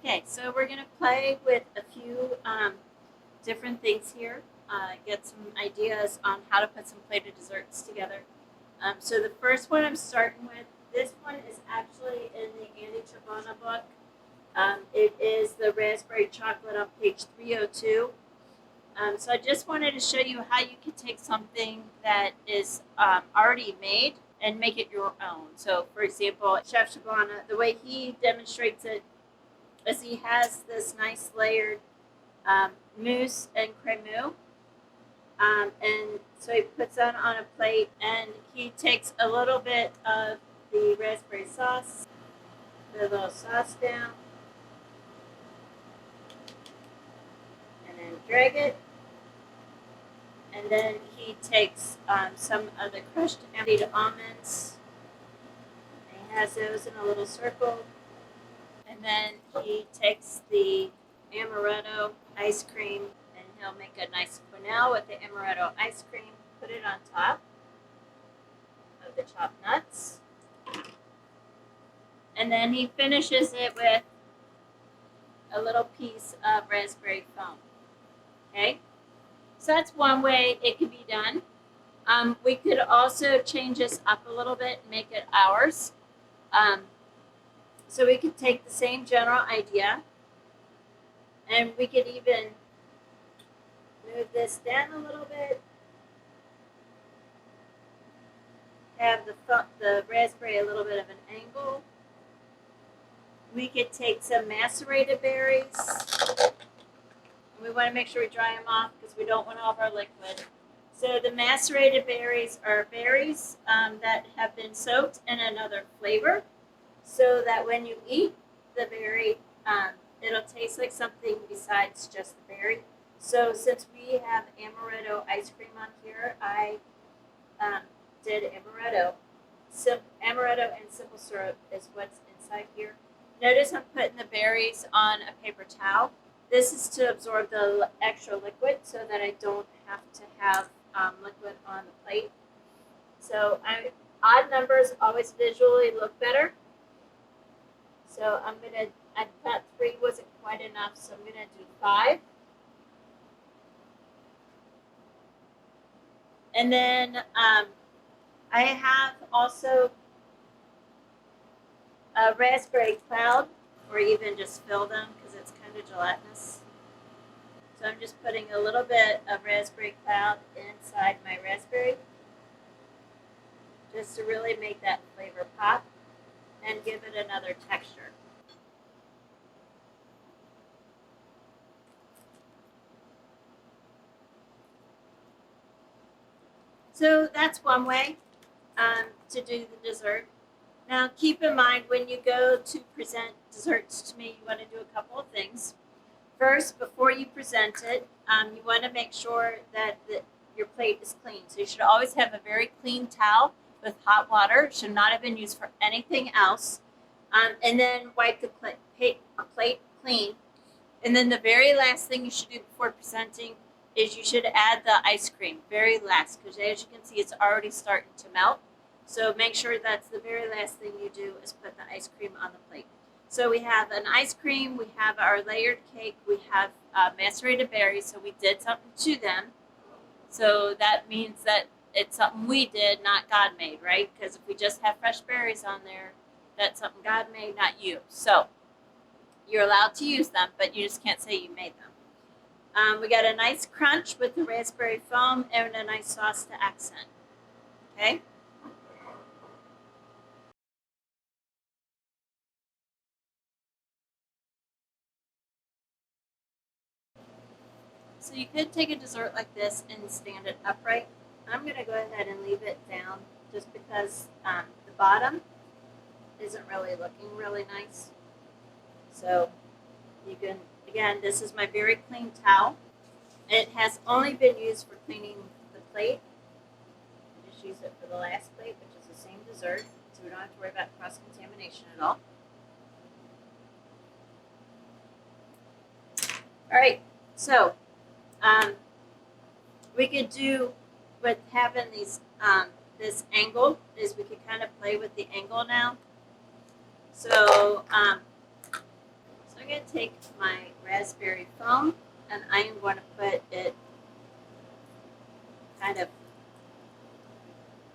Okay, so we're going to play with a few different things here, get some ideas on how to put some plated desserts together. So the first one I'm starting with, this one is actually in the Andy Chabana book. It is the raspberry chocolate on page 302. So I just wanted to show you how you can take something that is already made and make it your own. So for example, Chef Shabana, the way he demonstrates it is he has this nice layered mousse and cremeux. And so he puts that on a plate and he takes a little bit of the raspberry sauce, the little sauce down, and then drag it. And then he takes some of the crushed emptied almonds and he has those in a little circle. And then he takes the amaretto ice cream and he'll make a nice quenelle with the amaretto ice cream, put it on top of the chopped nuts. And then he finishes it with a little piece of raspberry foam. Okay? So that's one way it could be done. We could also change this up a little bit and make it ours. So we could take the same general idea and we could even move this down a little bit, have the raspberry a little bit of an angle. We could take some macerated berries. We want to make sure we dry them off because we don't want all of our liquid. So the macerated berries are berries that have been soaked in another flavor so that when you eat the berry, it'll taste like something besides just the berry. So since we have amaretto ice cream on here, I did amaretto. Amaretto and simple syrup is what's inside here. Notice I'm putting the berries on a paper towel. This is to absorb the extra liquid so that I don't have to have liquid on the plate. So odd numbers always visually look better. So I thought 3 wasn't quite enough, so I'm gonna do 5. And then I have also a raspberry cloud, or even just fill them because it's kind of gelatinous. So I'm just putting a little bit of raspberry cloud inside my raspberry just to really make that flavor pop and give it another texture. So that's one way to do the dessert. Now keep in mind when you go to present desserts to me, you want to do a couple of things. First, before you present it, you want to make sure that your plate is clean. So you should always have a very clean towel with hot water. It should not have been used for anything else. And then wipe the plate clean. And then the very last thing you should do before presenting is you should add the ice cream, very last, because as you can see, it's already starting to melt. So make sure that's the very last thing you do is put the ice cream on the plate. So we have an ice cream, we have our layered cake, we have macerated berries, so we did something to them. So that means that it's something we did, not God made, right? Because if we just have fresh berries on there, that's something God made, not you. So you're allowed to use them, but you just can't say you made them. We got a nice crunch with the raspberry foam and a nice sauce to accent. Okay? So you could take a dessert like this and stand it upright. I'm going to go ahead and leave it down just because the bottom isn't really looking really nice. So you can, again, this is my very clean towel. It has only been used for cleaning the plate. I just use it for the last plate, which is the same dessert, so we don't have to worry about cross-contamination at all. All right, so we could do with having these this angle is we could kind of play with the angle now. So I'm going to take my raspberry foam and I am going to put it kind of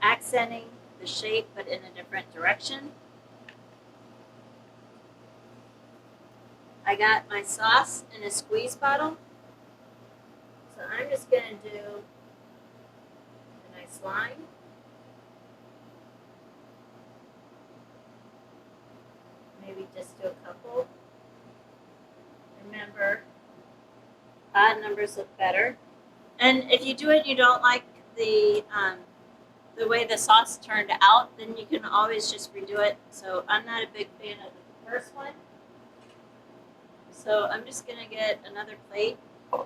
accenting the shape but in a different direction. I got my sauce in a squeeze bottle. So I'm just going to do a nice line. Maybe just do a couple. Remember, odd numbers look better. And if you do it and you don't like the way the sauce turned out, then you can always just redo it. So I'm not a big fan of the first one. So I'm just going to get another plate. I'm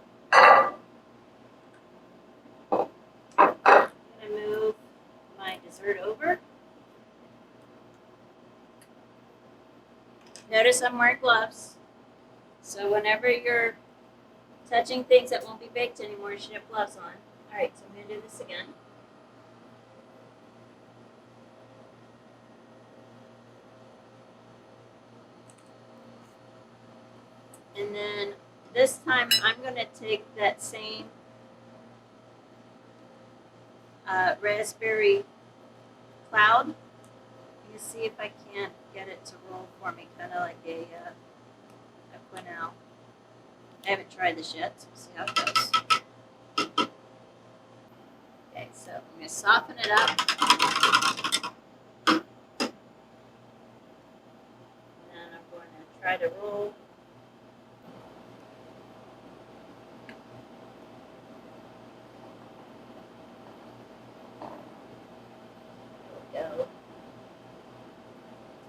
going to move my dessert over. Notice I'm wearing gloves. So whenever you're touching things that won't be baked anymore, you should have gloves on. Alright, so I'm going to do this again. And then this time I'm going to take that same raspberry cloud. You see if I can't get it to roll for me, kind of like a quenelle. I haven't tried this yet, so we'll see how it goes. Okay, so I'm going to soften it up. And then I'm going to try to roll. There we go.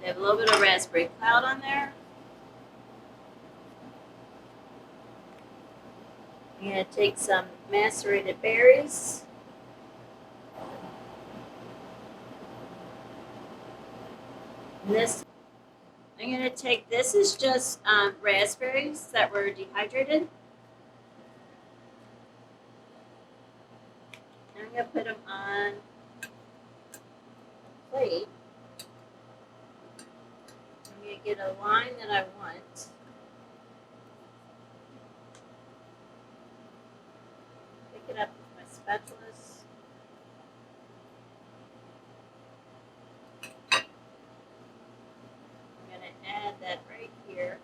I have a little bit of raspberry cloud on there. I'm going to take some macerated berries. And this, I'm going to take, this is just raspberries that were dehydrated. And I'm going to put them on a plate. I'm going to get a line that I want. Pick it up with my spatulas. I'm going to add that right here.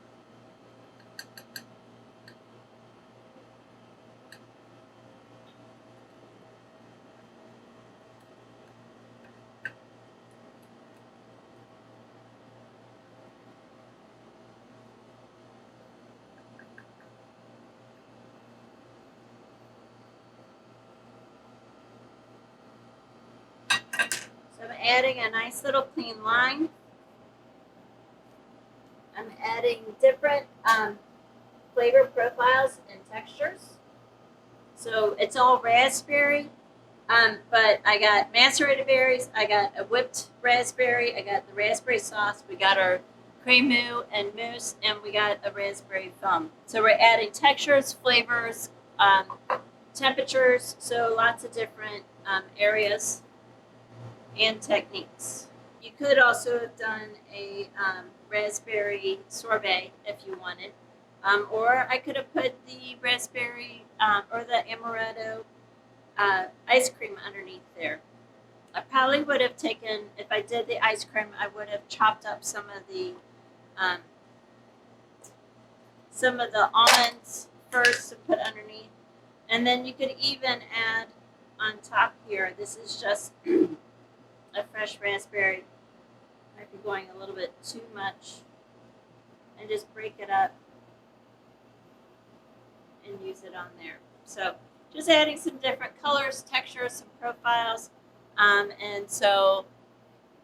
So I'm adding a nice little clean line. I'm adding different flavor profiles and textures. So it's all raspberry, but I got macerated berries, I got a whipped raspberry, I got the raspberry sauce, we got our crème and mousse, and we got a raspberry foam. So we're adding textures, flavors, temperatures, so lots of different areas and techniques. You could also have done a raspberry sorbet if you wanted, or I could have put the raspberry or the amaretto ice cream underneath there. I probably would have taken, if I did the ice cream, I would have chopped up some of the almonds first to put underneath, and then you could even add on top here. This is just a fresh raspberry. Might be going a little bit too much, and just break it up and use it on there. So just adding some different colors, textures, some profiles, and so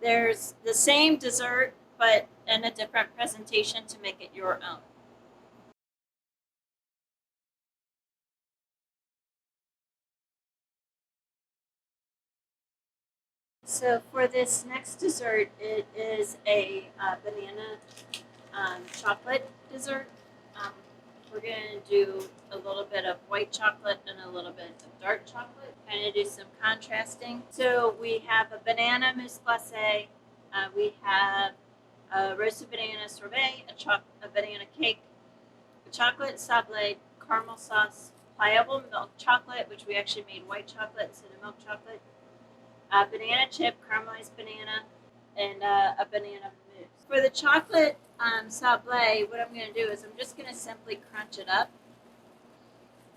there's the same dessert but in a different presentation to make it your own. So for this next dessert, it is a banana chocolate dessert. We're going to do a little bit of white chocolate and a little bit of dark chocolate, kind of do some contrasting. So we have a banana mousse glacé, we have a roasted banana sorbet, a banana cake, chocolate sablé caramel sauce, pliable milk chocolate, which we actually made white chocolate instead of milk chocolate, banana chip, caramelized banana, and a banana mousse. For the chocolate sablé, what I'm going to do is I'm just going to simply crunch it up.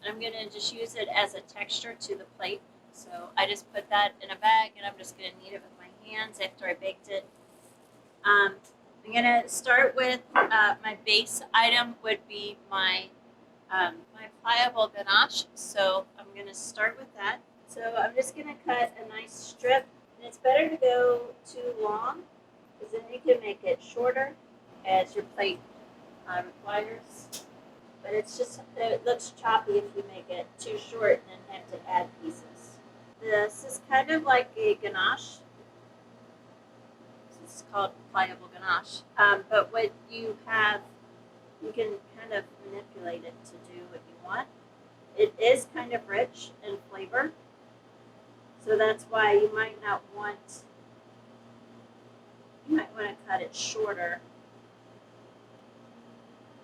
I'm going to just use it as a texture to the plate. So I just put that in a bag, and I'm just going to knead it with my hands after I baked it. I'm going to start with my base item would be my my pliable ganache. So I'm going to start with that. So I'm just going to cut a nice strip, and it's better to go too long because then you can make it shorter as your plate requires. But it looks choppy if you make it too short and then have to add pieces. This is kind of like a ganache. It's called pliable ganache. But what you have, you can kind of manipulate it to do what you want. It is kind of rich in flavor. So that's why you might want to cut it shorter.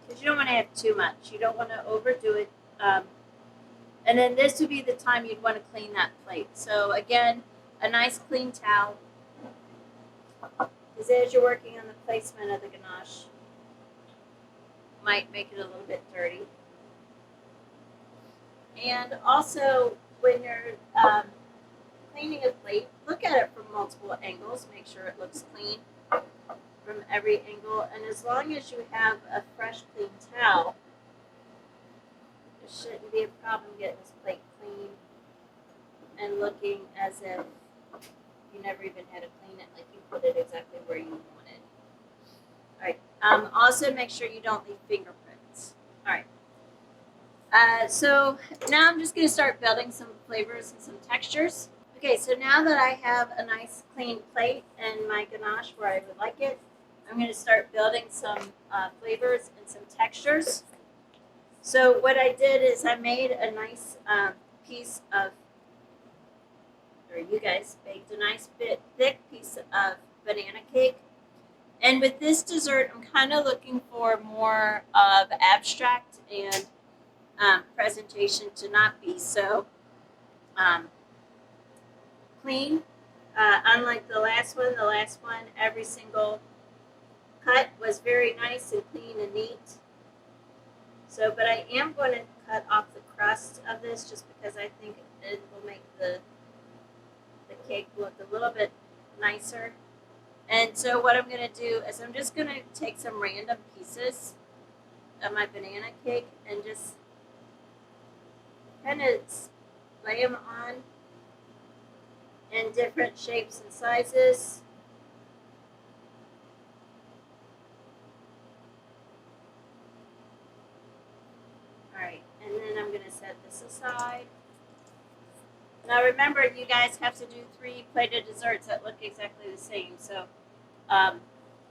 Because you don't want to have too much. You don't want to overdo it. And then this would be the time you'd want to clean that plate. So again, a nice clean towel. Because as you're working on the placement of the ganache, might make it a little bit dirty. And also, when you're cleaning a plate, look at it from multiple angles. Make sure it looks clean from every angle. And as long as you have a fresh, clean towel, there shouldn't be a problem getting this plate clean and looking as if you never even had to clean it, like you put it exactly where you wanted. All right. Also, make sure you don't leave fingerprints. All right. So now I'm just going to start building some flavors and some textures. Okay, so now that I have a nice clean plate and my ganache where I would like it, I'm going to start building some flavors and some textures. So what I did is I made a nice piece of, or you guys baked a nice thick piece of banana cake. And with this dessert, I'm kind of looking for more of abstract and presentation to not be so clean. Unlike the last one, every single cut was very nice and clean and neat. So, but I am going to cut off the crust of this just because I think it will make the cake look a little bit nicer. And so what I'm going to do is I'm just going to take some random pieces of my banana cake and just kind of lay them on in different shapes and sizes. Alright, and then I'm going to set this aside. Now remember, you guys have to do 3 plated desserts that look exactly the same. So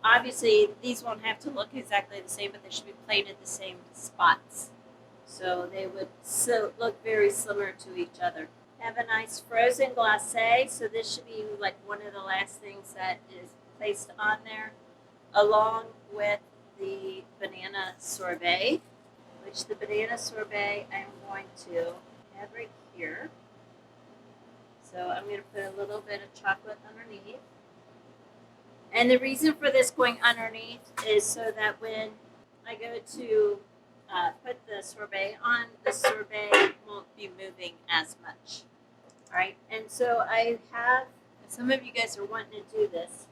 obviously these won't have to look exactly the same, but they should be plated the same spots. So they would look very similar to each other. Have a nice frozen glacé. So this should be like one of the last things that is placed on there, along with the banana sorbet, which the banana sorbet I'm going to have right here. So I'm going to put a little bit of chocolate underneath. And the reason for this going underneath is so that when I go to put the sorbet on, the sorbet won't be moving as much. All right, and so I have, some of you guys are wanting to do this.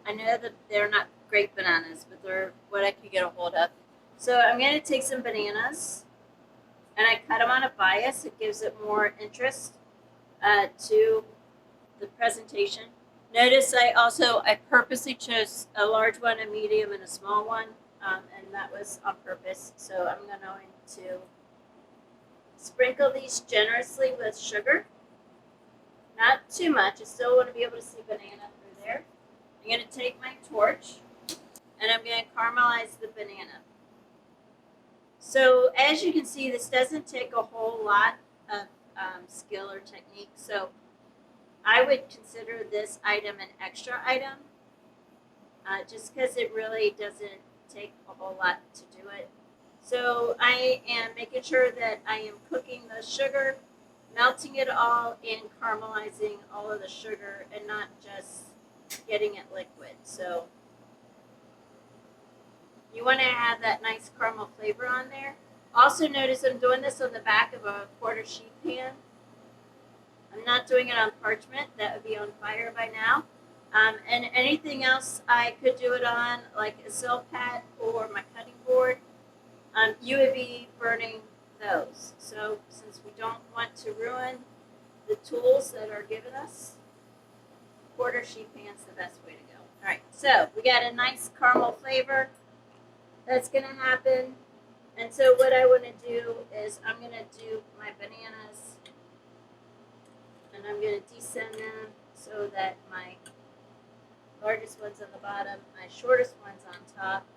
I know that they're not great bananas, but they're what I could get a hold of. So I'm going to take some bananas, and I cut them on a bias. It gives it more interest to the presentation. Notice I purposely chose a large one, a medium, and a small one, and that was on purpose. So I'm going to sprinkle these generously with sugar. Not too much. I still want to be able to see banana through there. I'm going to take my torch, and I'm going to caramelize the banana. So as you can see, this doesn't take a whole lot of skill or technique. So I would consider this item an extra item, just because it really doesn't take a whole lot to do it. So I am making sure that I am cooking the sugar, melting it all, and caramelizing all of the sugar and not just getting it liquid. So you want to have that nice caramel flavor on there. Also notice I'm doing this on the back of a quarter sheet pan. I'm not doing it on parchment. That would be on fire by now. And anything else I could do it on, like a Silpat or my cutting board, you would be burning those. So since we don't want to ruin the tools that are given us, quarter sheet pan's the best way to go. All right, so we got a nice caramel flavor that's gonna happen. And so what I want to do is I'm gonna do my bananas, and I'm gonna descend them so that my largest one's on the bottom, my shortest one's on top.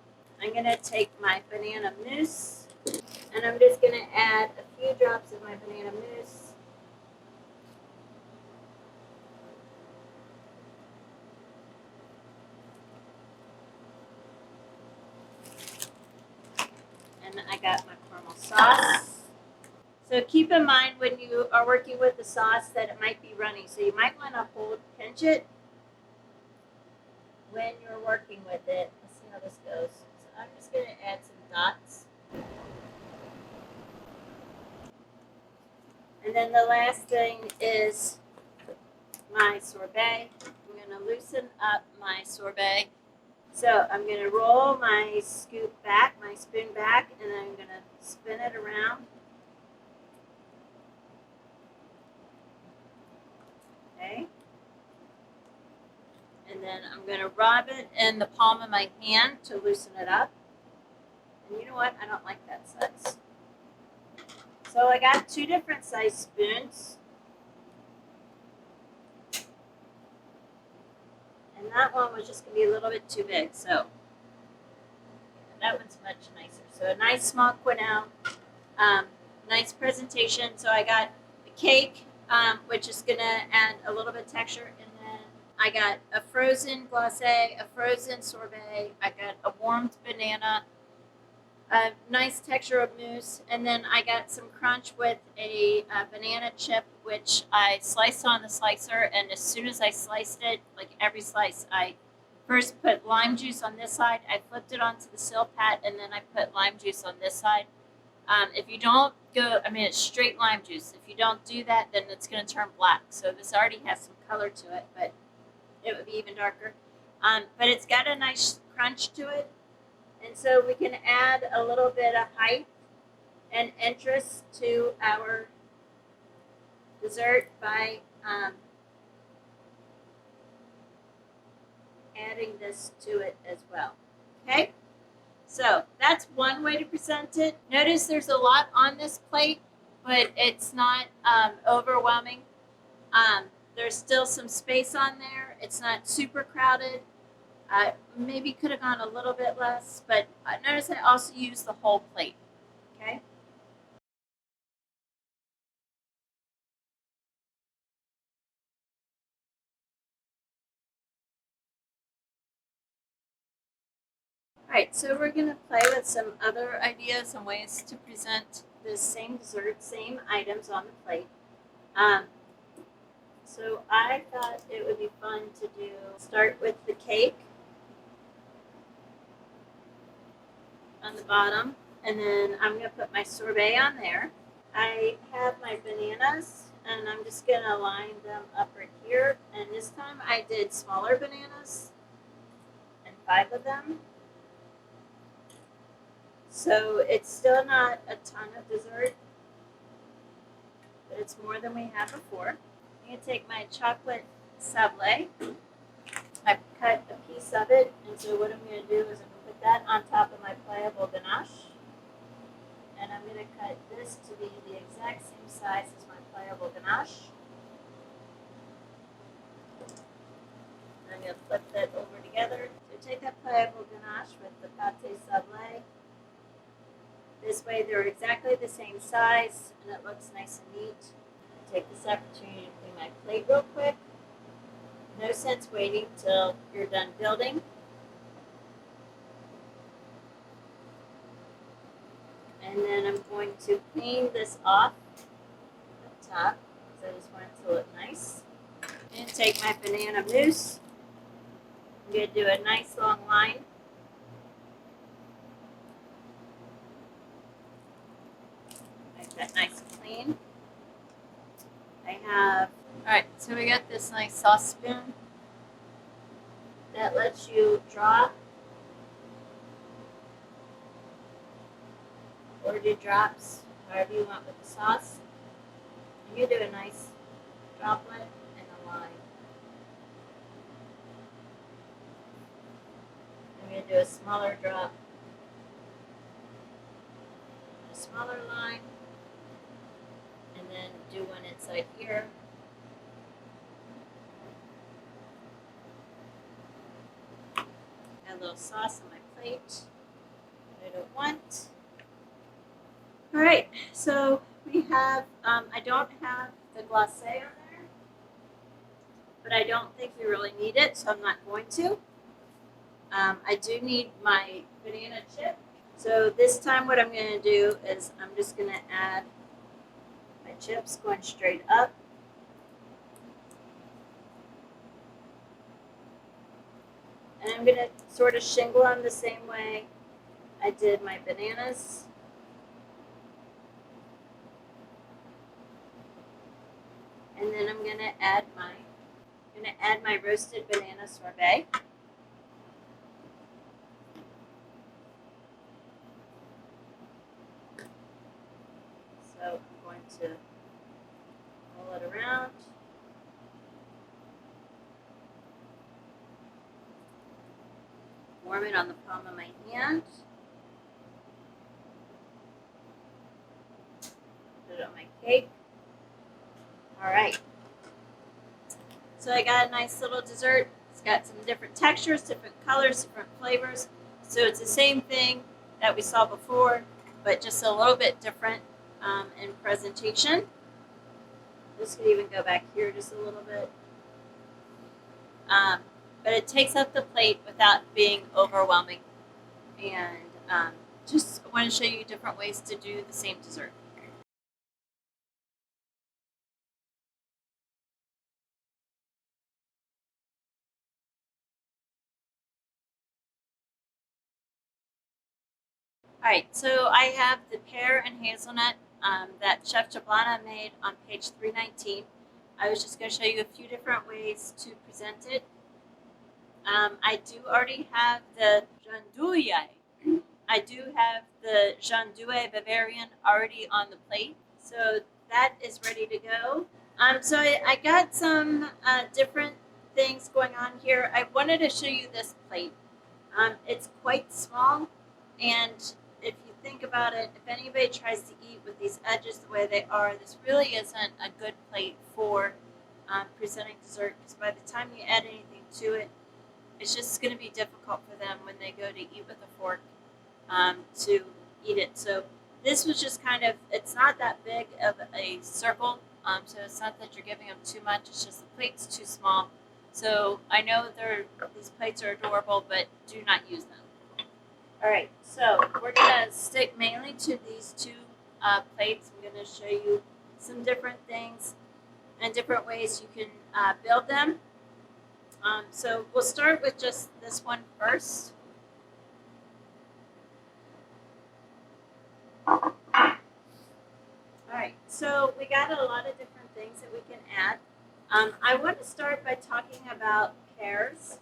I'm gonna take my banana mousse, and I'm just gonna add a few drops of my banana mousse. And I got my caramel sauce. So keep in mind when you are working with the sauce that it might be runny. So you might want to pinch it when you're working with it. Let's see how this goes. So I'm just going to add some dots. And then the last thing is my sorbet. I'm going to loosen up my sorbet. So I'm going to roll my scoop back, my spoon back, and then I'm going to spin it around. Okay. And then I'm going to rub it in the palm of my hand to loosen it up. And you know what? I don't like that size. So I got 2 different size spoons. And that one was just going to be a little bit too big. So that one's much nicer. So a nice small quenelle. Nice presentation. So I got the cake, which is going to add a little bit of texture. And then I got a frozen glacé, a frozen sorbet. I got a warmed banana, a nice texture of mousse, and then I got some crunch with a banana chip, which I sliced on the slicer. And as soon as I sliced it, like every slice, I first put lime juice on this side. I flipped it onto the Silpat, and then I put lime juice on this side. If you don't it's straight lime juice. If you don't do that, then it's going to turn black. So this already has some color to it, but it would be even darker. But it's got a nice crunch to it. And so we can add a little bit of height and interest to our dessert by adding this to it as well. Okay? So that's one way to present it. Notice there's a lot on this plate, but it's not overwhelming. There's still some space on there. It's not super crowded. Maybe could have gone a little bit less, but notice I also used the whole plate. Okay? All right, so we're going to play with some other ideas and ways to present the same dessert, same items on the plate. So I thought it would be fun to start with the cake on the bottom, and then I'm going to put my sorbet on there. I have my bananas, and I'm just going to line them up right here. And this time I did smaller bananas, and 5 of them. So it's still not a ton of dessert, but it's more than we had before. I'm going to take my chocolate sablé. I cut a piece of it, and so what I'm going to do is I'm going to put that on top of my pliable ganache. And I'm going to cut this to be the exact same size as my pliable ganache. And I'm going to flip that over together. So take that pliable ganache with the pâte sablé. This way they're exactly the same size, and it looks nice and neat. Take this opportunity to clean my plate real quick. No sense waiting till you're done building. to clean this off the top because I just want it to look nice. And take my banana mousse. I'm going to do a nice long line. Make that nice and clean. I have, alright, so we got this nice sauce spoon that lets you drop or do drops, however you want with the sauce. And you do a nice droplet and a line. I'm going to do a smaller drop, a smaller line, and then do one inside here. Add a little sauce on my plate. I don't want. All right, so we have, I don't have the glacé on there, but I don't think we really need it, so I'm not going to. I do need my banana chip. So this time what I'm going to do is I'm just going to add my chips going straight up. And I'm going to sort of shingle them the same way I did my bananas. And then I'm going to add my roasted banana sorbet. So I'm going to roll it around. Warm it on the palm of my hand. Put it on my cake. All right. So I got a nice little dessert. It's got some different textures, different colors, different flavors. So it's the same thing that we saw before, but just a little bit different in presentation. This could even go back here just a little bit. But it takes up the plate without being overwhelming. And just want to show you different ways to do the same dessert. Alright, so I have the pear and hazelnut that Chef Jablana made on page 319. I was just going to show you a few different ways to present it. I do already have the Gianduja. I do have the Gianduja Bavarian already on the plate, so that is ready to go. So I got some different things going on here. I wanted to show you this plate. It's quite small, and if you think about it, if anybody tries to eat with these edges the way they are, this really isn't a good plate for presenting dessert, because by the time you add anything to it, it's just going to be difficult for them when they go to eat with a fork to eat it. So this was just kind of, it's not that big of a circle, so it's not that you're giving them too much, it's just the plate's too small. So I know these plates are adorable, but do not use them. All right, so we're going to stick mainly to these two plates. I'm going to show you some different things and different ways you can build them. So we'll start with just this one first. All right, so we got a lot of different things that we can add. I want to start by talking about pears.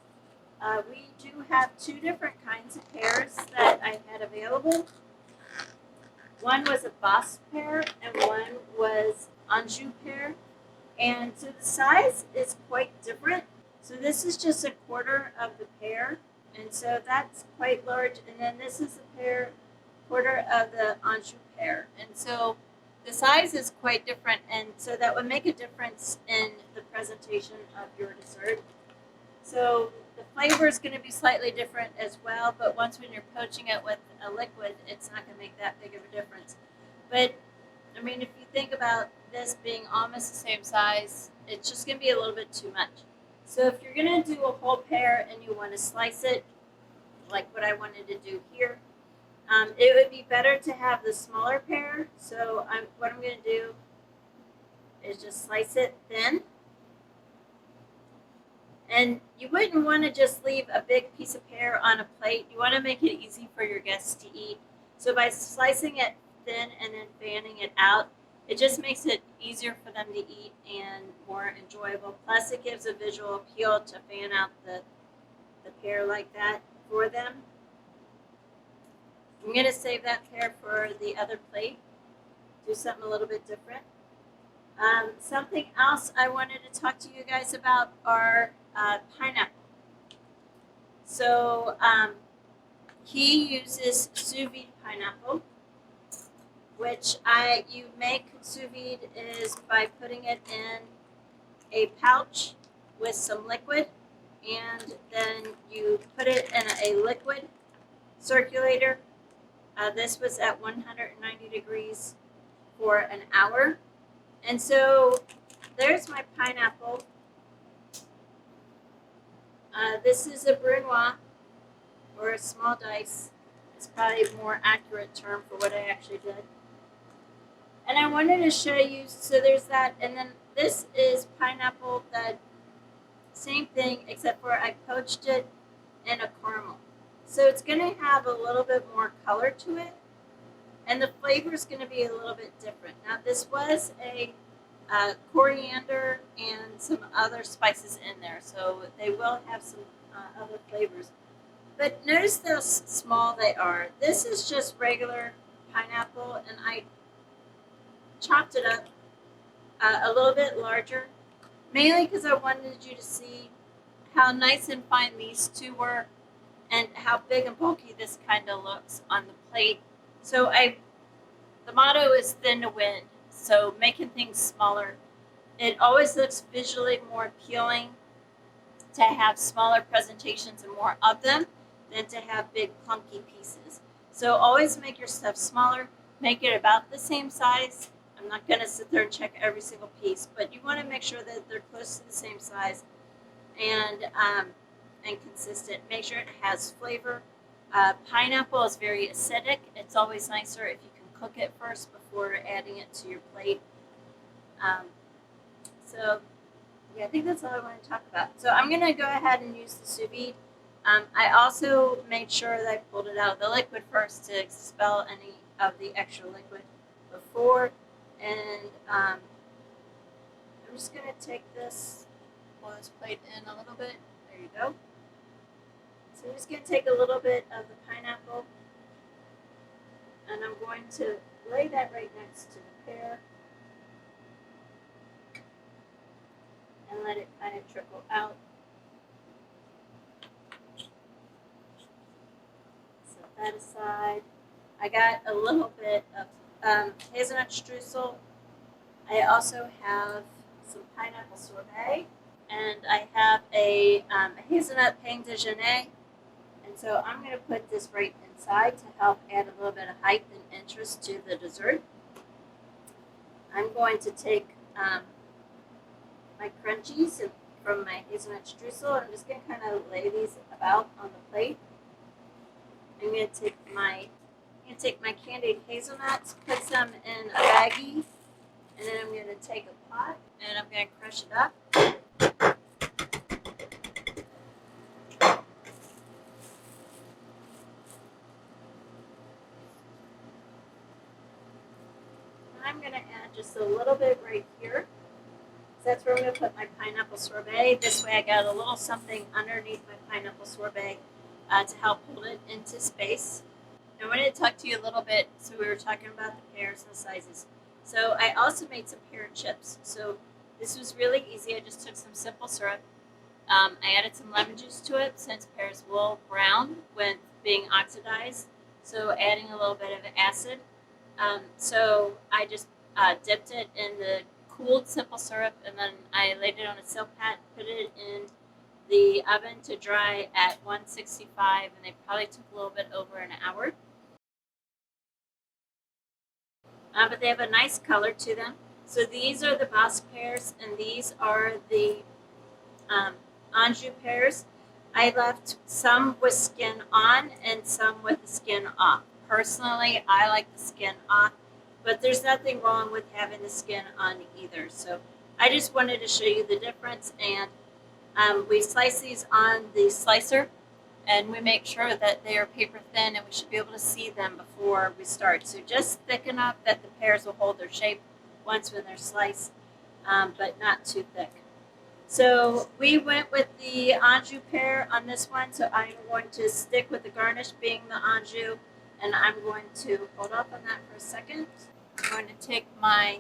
We do have two different kinds of pears that I had available. One was a Bosc pear and one was Anjou pear. And so the size is quite different. So this is just a quarter of the pear, and so that's quite large. And then this is a quarter of the Anjou pear. And so the size is quite different, and so that would make a difference in the presentation of your dessert. So the flavor is going to be slightly different as well, but once when you're poaching it with a liquid, it's not going to make that big of a difference. But I mean, if you think about this being almost the same size, it's just going to be a little bit too much. So if you're going to do a whole pear and you want to slice it, like what I wanted to do here, It would be better to have the smaller pear. So what I'm going to do is just slice it thin. And you wouldn't want to just leave a big piece of pear on a plate. You want to make it easy for your guests to eat. So by slicing it thin and then fanning it out, it just makes it easier for them to eat and more enjoyable. Plus it gives a visual appeal to fan out the pear like that for them. I'm going to save that pear for the other plate. Do something a little bit different. Something else I wanted to talk to you guys about are pineapple. So he uses sous vide pineapple, which you make sous vide is by putting it in a pouch with some liquid, and then you put it in a liquid circulator. This was at 190 degrees for an hour. And so there's my pineapple. This is a brunoise, or a small dice. It's probably a more accurate term for what I actually did. And I wanted to show you, so there's that, and then this is pineapple that, same thing, except for I poached it in a caramel. So it's going to have a little bit more color to it, and the flavor is going to be a little bit different. Now this was a coriander and some other spices in there, so they will have some other flavors. But notice how small they are. This is just regular pineapple, and I chopped it up a little bit larger, mainly because I wanted you to see how nice and fine these two were and how big and bulky this kind of looks on the plate. So the motto is thin to win. So making things smaller, it always looks visually more appealing to have smaller presentations and more of them than to have big clunky pieces. So always make your stuff smaller, make it about the same size. I'm not going to sit there and check every single piece, but you want to make sure that they're close to the same size and consistent. Make sure it has flavor. Pineapple is very acidic. It's always nicer if you can cook it first before adding it to your plate. So yeah, I think that's all I want to talk about. So I'm going to go ahead and use the sous vide. I also made sure that I pulled it out of the liquid first to expel any of the extra liquid before. And I'm just going to take this, pull this plate in a little bit. There you go. So I'm just going to take a little bit of the pineapple, and I'm going to lay that right next to the pear and let it kind of trickle out. Set that aside. I got a little bit of hazelnut streusel. I also have some pineapple sorbet, and I have a hazelnut pain déjeuner. And so I'm going to put this right inside to help add a little bit of height and interest to the dessert. I'm going to take my crunchies from my hazelnut streusel, and I'm just going to kind of lay these about on the plate. I'm going to take my candied hazelnuts, put some in a baggie, and then I'm going to take a pot and I'm going to crush it up. I'm going to add just a little bit right here. So that's where I'm going to put my pineapple sorbet. This way I got a little something underneath my pineapple sorbet to help hold it into space. I wanted to talk to you a little bit, so we were talking about the pears and the sizes. So I also made some pear chips. So this was really easy. I just took some simple syrup. I added some lemon juice to it since pears will brown when being oxidized. So adding a little bit of acid. So I just dipped it in the cooled simple syrup, and then I laid it on a silk hat, put it in the oven to dry at 165, and they probably took a little bit over an hour. But they have a nice color to them. So these are the Basque pears, and these are the Anjou pears. I left some with skin on and some with the skin off. personally, I like the skin off, but there's nothing wrong with having the skin on either. So I just wanted to show you the difference, and we slice these on the slicer, and we make sure that they are paper thin, and we should be able to see them before we start. So just thick enough that the pears will hold their shape once when they're sliced, but not too thick. So we went with the Anjou pear on this one, so I'm going to stick with the garnish being the Anjou, and I'm going to hold off on that for a second. I'm going to take my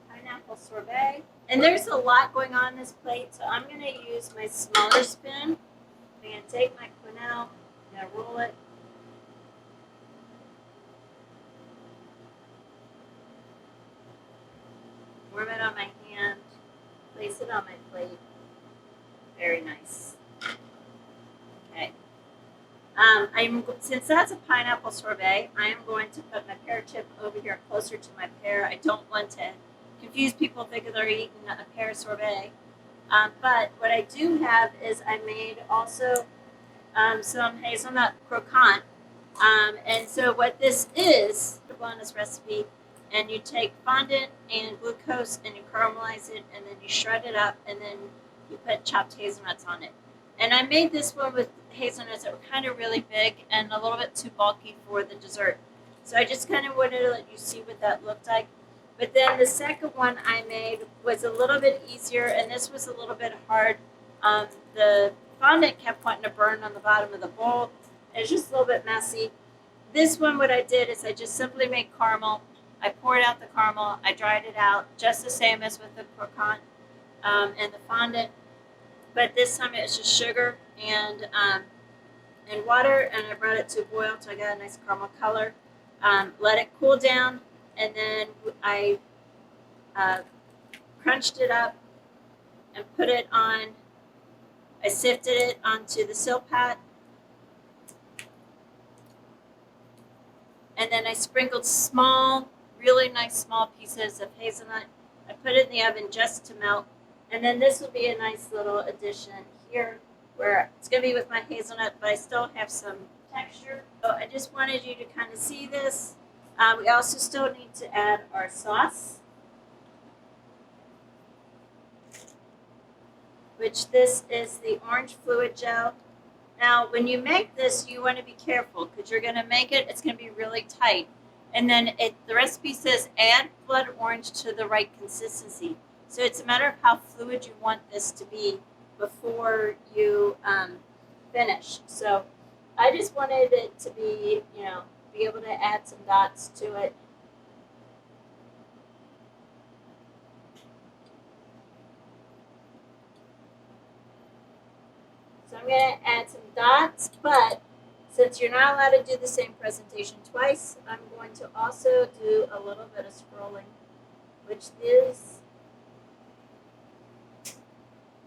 pineapple sorbet, and there's a lot going on this plate, so I'm going to use my smaller spoon. I'm going to take my quenelle, I'm going to roll it, warm it on my hand, place it on my plate. Very nice. Okay. Since that's a pineapple sorbet, I am going to put my pear chip over here closer to my pear. I don't want to confuse people thinking they're eating a pear sorbet. But what I do have is I made also some hazelnut croquant. And so what this is, on this recipe, and you take fondant and glucose and you caramelize it, and then you shred it up, and then you put chopped hazelnuts on it. And I made this one with hazelnuts that were kind of really big and a little bit too bulky for the dessert. So I just kind of wanted to let you see what that looked like. But then the second one I made was a little bit easier, and this was a little bit hard. The fondant kept wanting to burn on the bottom of the bowl. It's just a little bit messy. This one, what I did is I just simply made caramel. I poured out the caramel. I dried it out, just the same as with the croquant and the fondant. But this time it's just sugar and water, and I brought it to a boil so I got a nice caramel color. Let it cool down, and then I crunched it up and put it on. I sifted it onto the Silpat, and then I sprinkled small, really nice small pieces of hazelnut. I put it in the oven just to melt, and then this will be a nice little addition here where it's going to be with my hazelnut, but I still have some texture. So I just wanted you to kind of see this. We also still need to add our sauce, which this is the orange fluid gel. Now, when you make this, you want to be careful because you're going to make it, it's going to be really tight. And then the recipe says add blood orange to the right consistency. So it's a matter of how fluid you want this to be before you finish. So I just wanted it to be, be able to add some dots to it. So I'm going to add some dots, but since you're not allowed to do the same presentation twice, I'm going to also do a little bit of scrolling, which is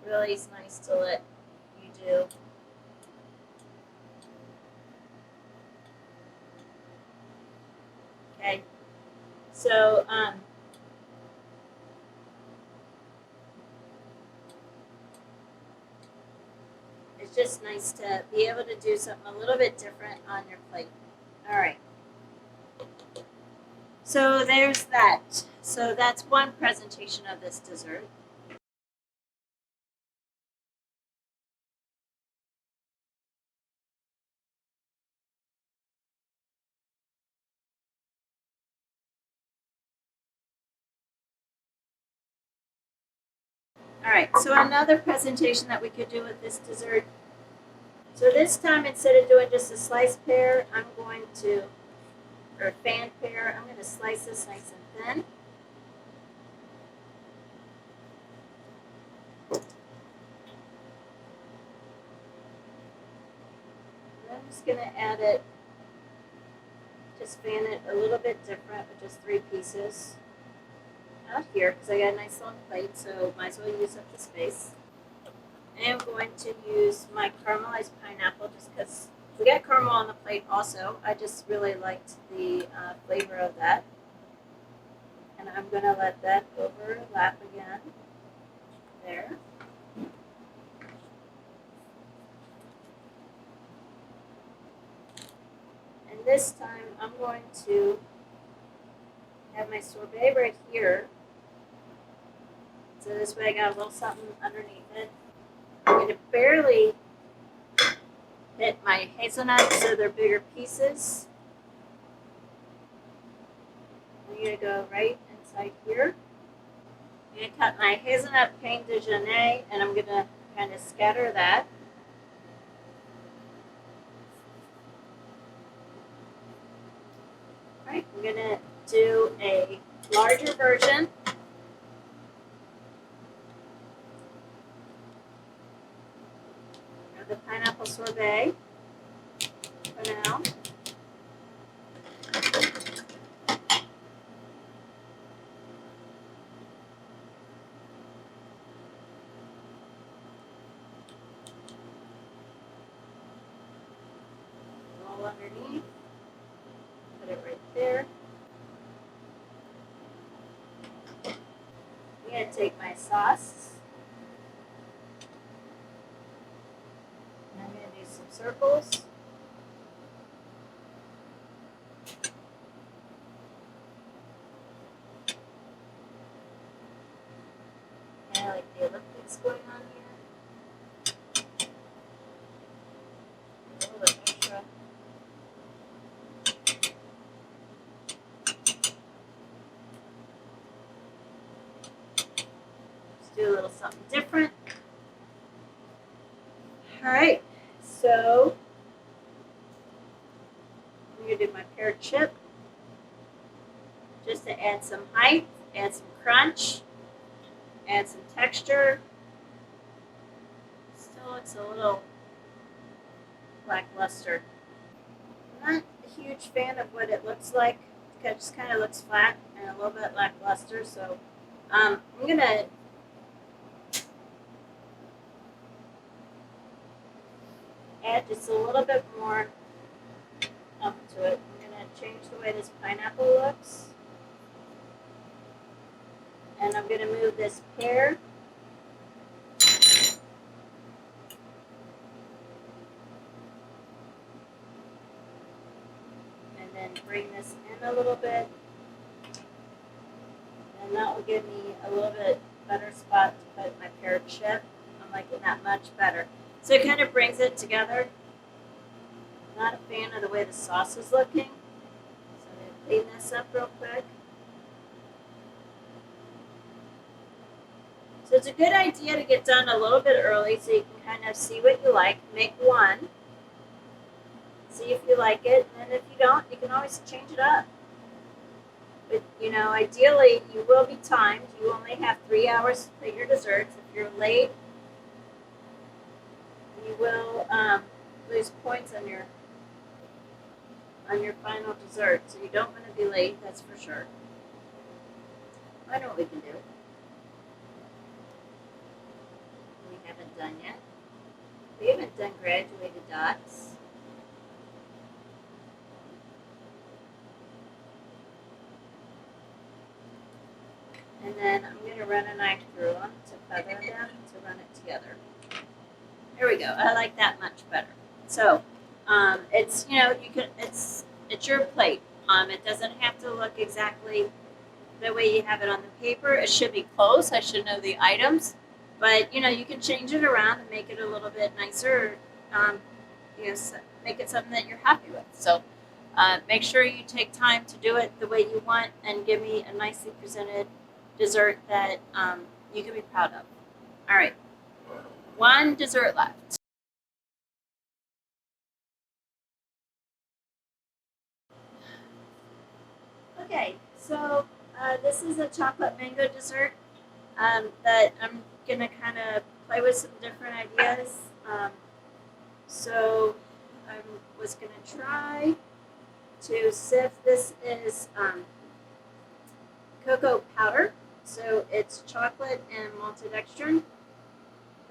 really nice to let you do. Okay, so it's just nice to be able to do something a little bit different on your plate. All right. So there's that. So that's one presentation of this dessert. All right, so another presentation that we could do with this dessert. So this time, instead of doing just a sliced pear, I'm going to, or fanned pear, I'm going to slice this nice and thin. And I'm just going to add it, just fan it a little bit different with just 3 pieces out here because I got a nice long plate, so might as well use up the space. I am going to use my caramelized pineapple just because we got caramel on the plate also. I just really liked the flavor of that. And I'm going to let that overlap again. There. And this time I'm going to have my sorbet right here. So this way I got a little something underneath it. I'm going to barely hit my hazelnuts so they're bigger pieces. I'm going to go right inside here. I'm going to cut my hazelnut pain de Jeunet, and I'm going to kind of scatter that. Alright, I'm going to do a larger version. Of the pineapple sorbet for now. Roll underneath. Put it right there. I'm going to take my sauce. And I'm going to do some circles. Kind of like the Olympics going on here. A little bit extra. Just do a little something different. Alright, so I'm going to do my pear chip just to add some height, add some crunch, add some texture. Still looks a little lackluster. I'm not a huge fan of what it looks like. It just kind of looks flat and a little bit lackluster, so I'm going to add just a little bit more up to it. I'm going to change the way this pineapple looks. And I'm going to move this pear and then bring this in a little bit. And that will give me a little bit better spot to put my pear chip. I'm liking that much better. So it kind of brings it together. Not a fan of the way the sauce is looking. So I'm going to clean this up real quick. So it's a good idea to get done a little bit early so you can kind of see what you like. Make one. See if you like it. And then if you don't, you can always change it up. But, you know, ideally, you will be timed. You only have 3 hours to plate your desserts. If you're late, you will lose points on your final dessert. So you don't want to be late, that's for sure. I know what we can do. We haven't done yet. We haven't done graduated dots. And then I'm going to run a knife through them to feather them to run it together. There we go. I like that much better. So it's, you know, you can, it's your plate. It doesn't have to look exactly the way you have it on the paper. It should be close. I should know the items, but you know, you can change it around and make it a little bit nicer. You know, make it something that you're happy with. So make sure you take time to do it the way you want and give me a nicely presented dessert that you can be proud of. All right, one dessert left. Okay, so this is a chocolate mango dessert that I'm gonna kind of play with some different ideas. So I was gonna try to sift. This is cocoa powder. So it's chocolate and maltodextrin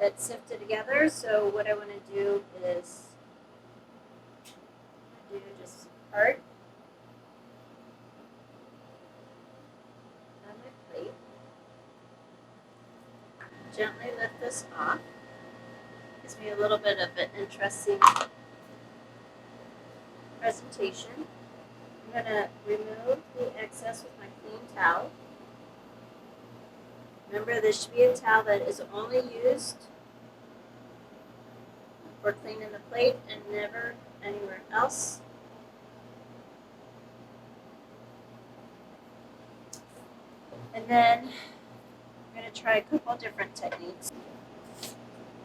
that's sifted together. So what I want to do is do just part on my plate. Gently lift this off. Gives me a little bit of an interesting presentation. I'm going to remove the excess with my clean towel. Remember, this should be a towel that is only used for cleaning the plate and never anywhere else. And then I'm going to try a couple different techniques.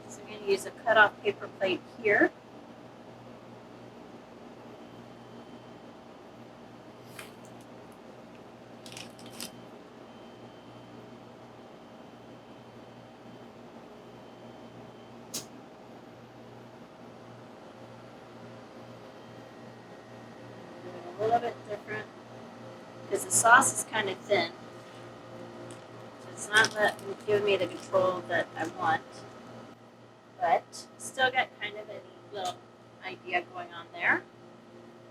So I'm going to use a cut-off paper plate here. A little bit different because the sauce is kind of thin. So it's not giving me the control that I want. But still got kind of a neat little idea going on there.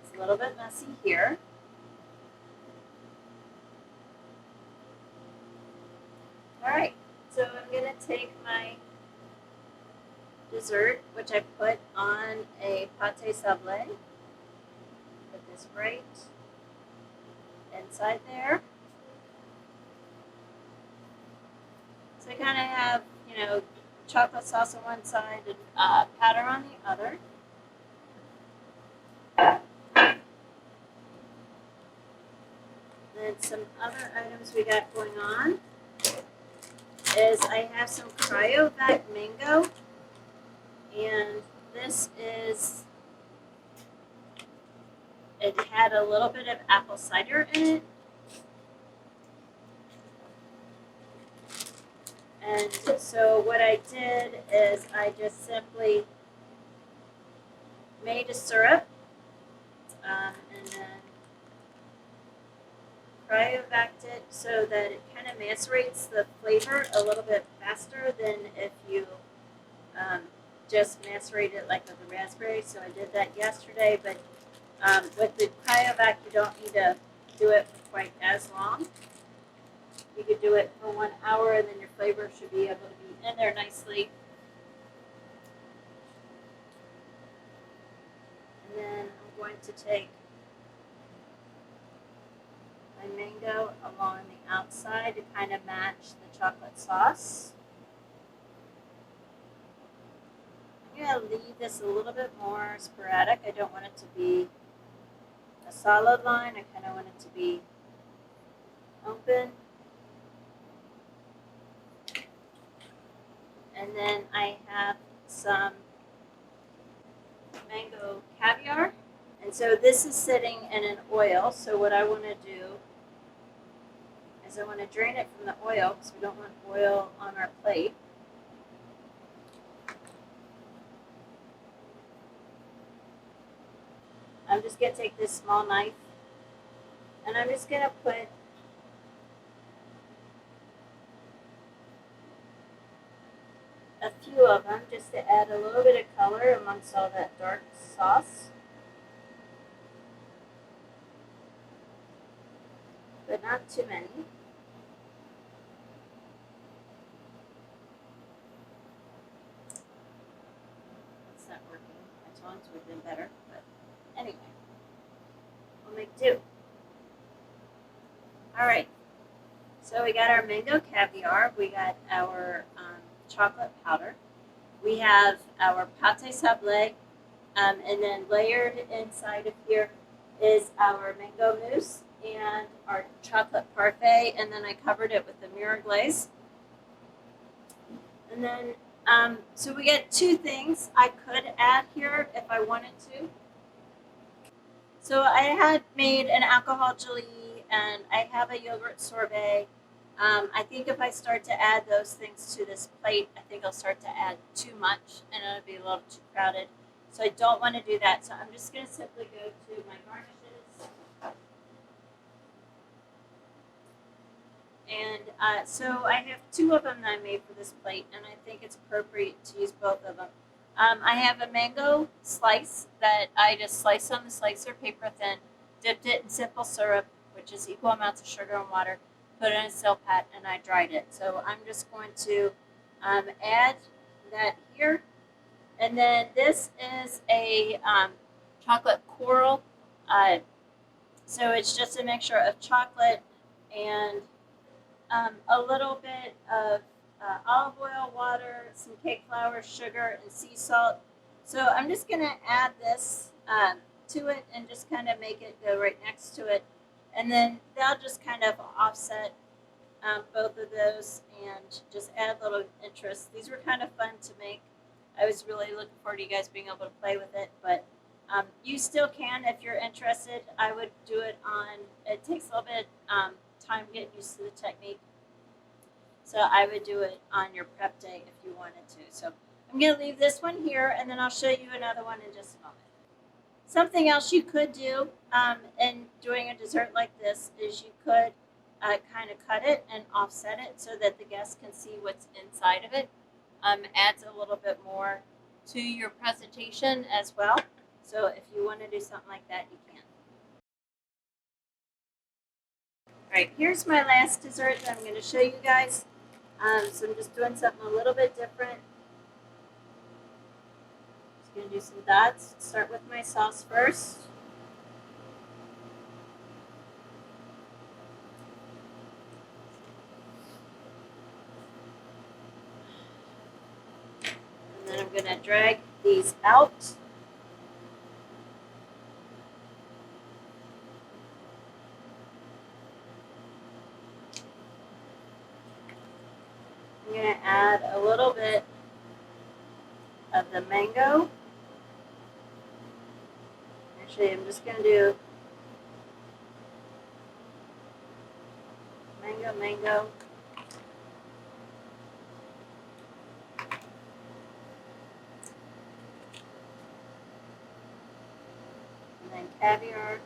It's a little bit messy here. Alright, so I'm going to take my dessert, which I put on a pâte sablé. Put this right inside there. So I kind of have, chocolate sauce on one side and powder on the other. And some other items we got going on is I have some Cryovac mango, and this is, it had a little bit of apple cider in it. And so what I did is I just simply made a syrup and then cryovac'd it so that it kind of macerates the flavor a little bit faster than if you just macerate it like with the raspberry. So I did that yesterday, but with the cryovac you don't need to do it for quite as long. You could do it for 1 hour and then your flavor should be able to be in there nicely. And then I'm going to take my mango along the outside to kind of match the chocolate sauce. I'm going to leave this a little bit more sporadic. I don't want it to be a solid line. I kind of want it to be open. And then I have some mango caviar. And so this is sitting in an oil. So what I want to do is I want to drain it from the oil because we don't want oil on our plate. I'm just going to take this small knife and I'm just going to put a few of them just to add a little bit of color amongst all that dark sauce. But not too many. It's not working. My tongs would have been better, but anyway, we'll make do. Alright, so we got our mango caviar, we got our chocolate powder, we have our pâte sablé, and then layered inside of here is our mango mousse and our chocolate parfait, and then I covered it with the Muir glaze. And then, so we get two things I could add here if I wanted to. So I had made an alcohol jelly and I have a yogurt sorbet. I think if I start to add those things to this plate, I think I'll start to add too much and it'll be a little too crowded. So I don't want to do that. So I'm just going to simply go to my garnishes. And so I have two of them that I made for this plate, and I think it's appropriate to use both of them. I have a mango slice that I just sliced on the slicer, paper thin, dipped it in simple syrup, which is equal amounts of sugar and water, put it in a Silpat, and I dried it. So I'm just going to add that here. And then this is a chocolate coral So it's just a mixture of chocolate and a little bit of olive oil, water, some cake flour, sugar, and sea salt. So I'm just going to add this to it and just kind of make it go right next to it. And then they'll just kind of offset both of those and just add a little interest. These were kind of fun to make. I was really looking forward to you guys being able to play with it, but you still can if you're interested. I would do it on, it takes a little bit time getting used to the technique. So I would do it on your prep day if you wanted to. So I'm going to leave this one here and then I'll show you another one in just a moment. Something else you could do in doing a dessert like this is you could kind of cut it and offset it so that the guests can see what's inside of it. Adds a little bit more to your presentation as well. So if you want to do something like that, you can. All right, here's my last dessert that I'm going to show you guys. So I'm just doing something a little bit different. Just going to do some dots. Start with my sauce first. And then I'm going to drag these out. I'm going to add a little bit of the mango. Actually, I'm just going to do mango. And then caviar.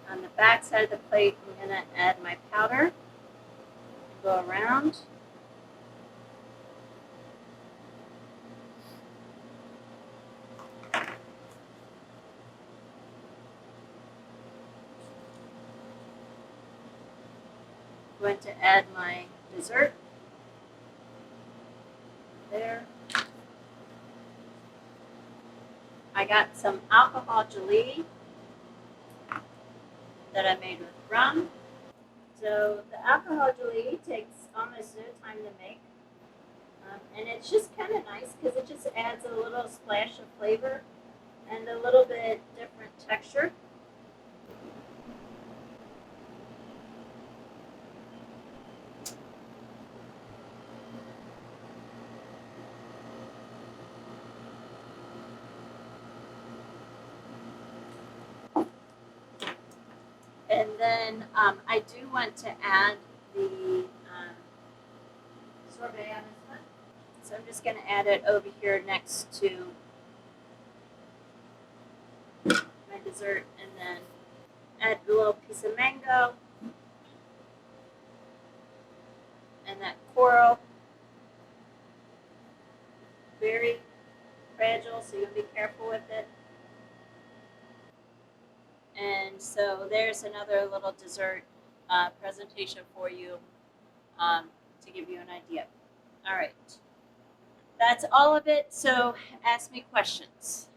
On the back side of the plate, I'm going to add my powder. Go around. Going to add my dessert. There. I got some alcohol gelée that I made with rum. So the alcohol gelée takes almost no time to make. And it's just kind of nice because it just adds a little splash of flavor and a little bit different texture. And then I do want to add the sorbet on this one. So I'm just going to add it over here next to my dessert and then add a little piece of mango and that coral. Very fragile, so you'll be careful with it. And so there's another little dessert presentation for you to give you an idea. All right. That's all of it, so ask me questions.